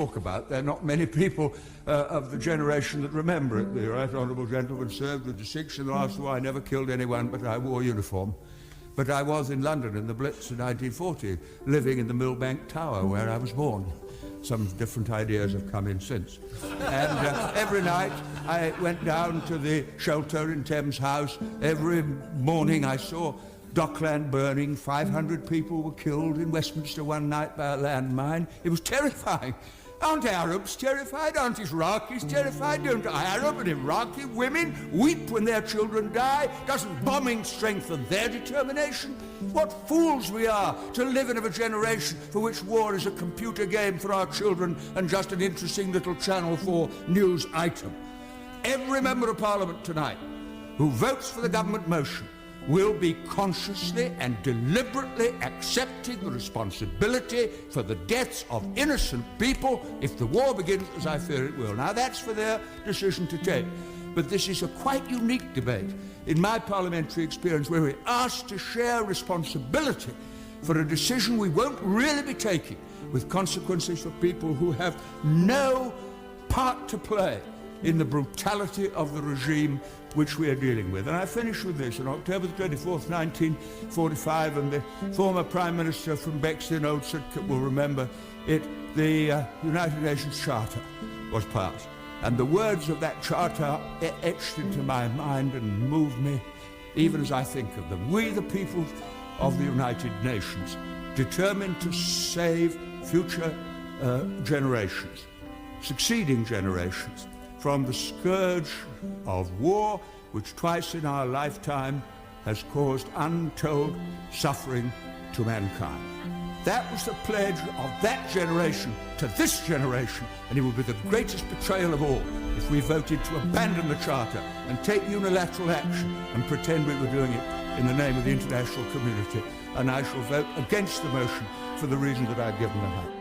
talk about. There are not many people of the generation that remember it. The right honourable gentleman served with distinction in the last war. I never killed anyone, but I wore uniform. But I was in London in the Blitz in 1940, living in the Millbank Tower where I was born. Some different ideas have come in since. And every night I went down to the shelter in Thames House. Every morning I saw Dockland burning. 500 people were killed in Westminster one night by a landmine. It was terrifying. Aren't Arabs terrified? Aren't Iraqis terrified? Don't Arab and Iraqi women weep when their children die? Doesn't bombing strengthen their determination? What fools we are to live in a generation for which war is a computer game for our children and just an interesting little Channel 4 news item. Every member of Parliament tonight who votes for the government motion will be consciously and deliberately accepting the responsibility for the deaths of innocent people if the war begins, as I fear it will. Now, that's for their decision to take. But this is a quite unique debate in my parliamentary experience where we're asked to share responsibility for a decision we won't really be taking, with consequences for people who have no part to play in the brutality of the regime which we are dealing with. And I finish with this. On October the 24th, 1945, and the former Prime Minister from Bexley, Old Sidcup, will remember it, the United Nations Charter was passed. And the words of that charter are etched into my mind and move me even as I think of them. We, the people of the United Nations, determined to save future generations, succeeding generations, from the scourge of war, which twice in our lifetime has caused untold suffering to mankind. That was the pledge of that generation to this generation, and it would be the greatest betrayal of all if we voted to abandon the Charter and take unilateral action and pretend we were doing it in the name of the international community. And I shall vote against the motion for the reason that I've given the House.